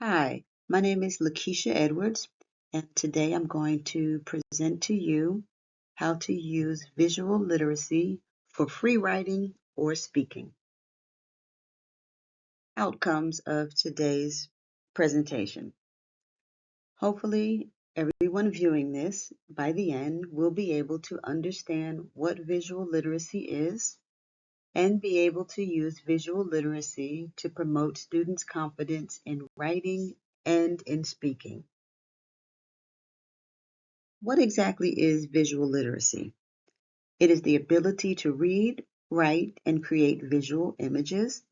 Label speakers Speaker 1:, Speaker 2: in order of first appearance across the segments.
Speaker 1: Hi, my name is Lakeisha Edwards, and today I'm going to present to you how to use visual literacy for free writing or speaking. Outcomes of today's presentation. Hopefully, everyone viewing this by the end will be able to understand what visual literacy is and be able to use visual literacy to promote students' confidence in writing and in speaking. What exactly is visual literacy? It is the ability to read, write, and create visual images.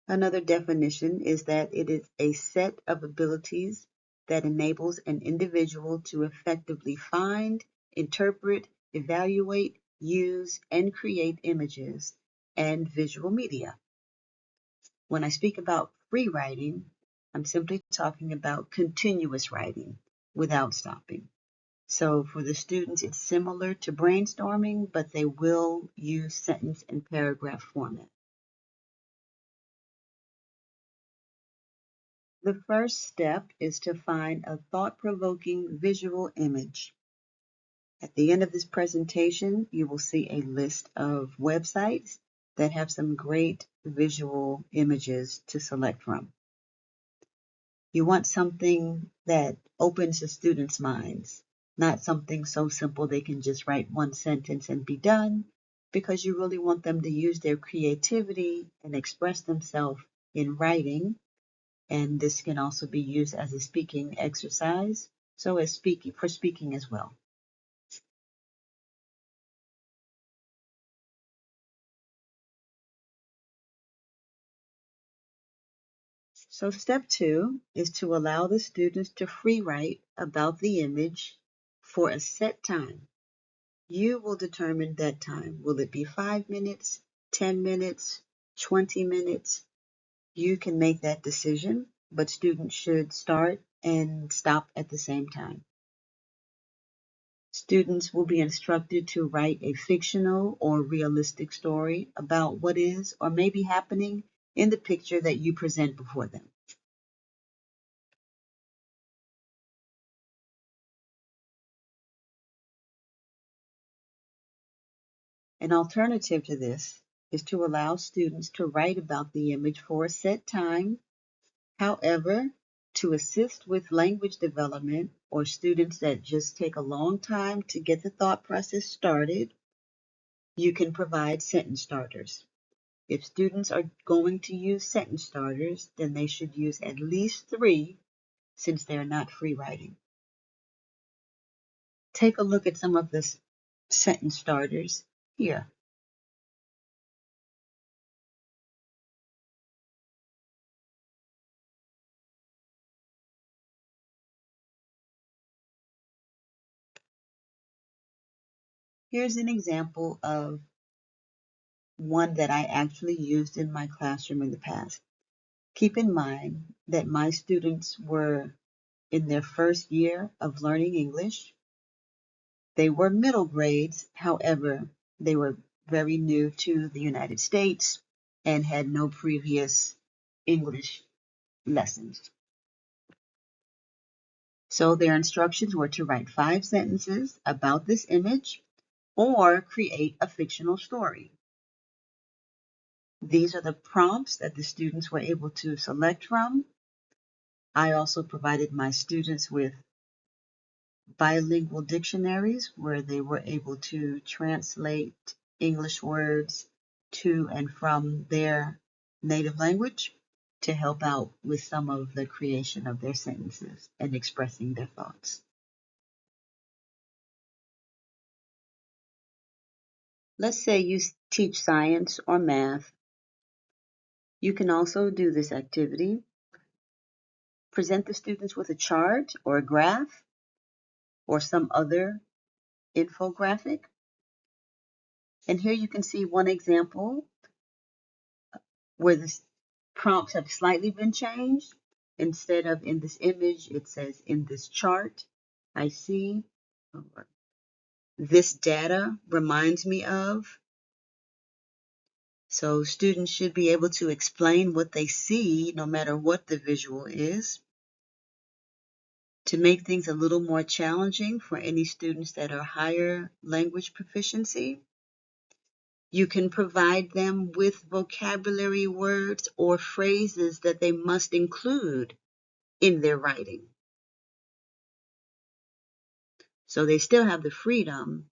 Speaker 1: Another definition is that it is a set of abilities that enables an individual to effectively find, interpret, evaluate, use, and create images and visual media. When I speak about free writing, I'm simply talking about continuous writing without stopping. So for the students, it's similar to brainstorming, but they will use sentence and paragraph format. The first step is to find a thought-provoking visual image. At the end of this presentation, you will see a list of websites that have some great visual images to select from. You want something that opens the students' minds, not something so simple they can just write one sentence and be done, because you really want them to use their creativity and express themselves in writing. And this can also be used as a speaking exercise, so as speaking as well. So step 2 is to allow the students to free write about the image for a set time. You will determine that time. Will it be 5 minutes, 10 minutes, 20 minutes? You can make that decision, but students should start and stop at the same time. Students will be instructed to write a fictional or realistic story about what is or may be happening in the picture that you present before them. An alternative to this is to allow students to write about the image for a set time. However, to assist with language development or students that just take a long time to get the thought process started, you can provide sentence starters. If students are going to use sentence starters, then they should use at least 3 since they're not free writing. Take a look at some of the sentence starters here. Here's an example of one that I actually used in my classroom in the past. Keep in mind that my students were in their first year of learning English. They were middle grades, however, they were very new to the United States and had no previous English lessons. So their instructions were to write 5 sentences about this image or create a fictional story. These are the prompts that the students were able to select from. I also provided my students with bilingual dictionaries where they were able to translate English words to and from their native language to help out with some of the creation of their sentences and expressing their thoughts. Let's say you teach science or math. You can also do this activity. Present the students with a chart or a graph or some other infographic. And here you can see one example where the prompts have slightly been changed. Instead of in this image, it says in this chart, I see. This data reminds me of. So students should be able to explain what they see, no matter what the visual is. To make things a little more challenging for any students that are higher language proficiency, you can provide them with vocabulary words or phrases that they must include in their writing. So they still have the freedom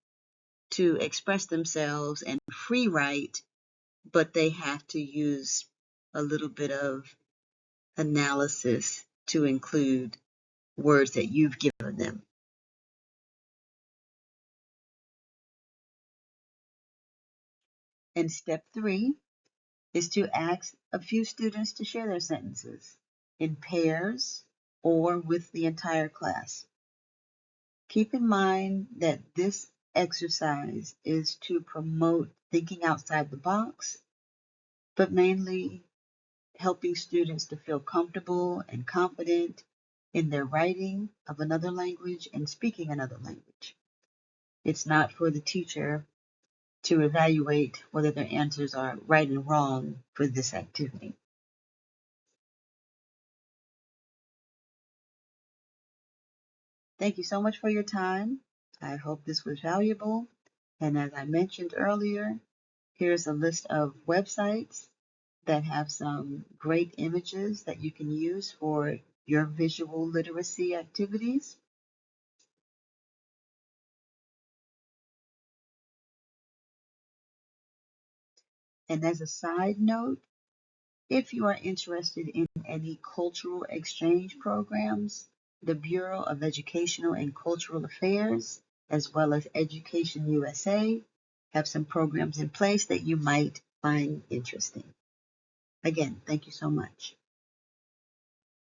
Speaker 1: to express themselves and free write, but they have to use a little bit of analysis to include words that you've given them. And step 3 is to ask a few students to share their sentences in pairs or with the entire class. Keep in mind that this exercise is to promote thinking outside the box, but mainly helping students to feel comfortable and confident in their writing of another language and speaking another language. It's not for the teacher to evaluate whether their answers are right and wrong for this activity. Thank you so much for your time. I hope this was valuable. And as I mentioned earlier, here's a list of websites that have some great images that you can use for your visual literacy activities. And as a side note, if you are interested in any cultural exchange programs, the Bureau of Educational and Cultural Affairs, as well as Education USA, have some programs in place that you might find interesting. Again, thank you so much.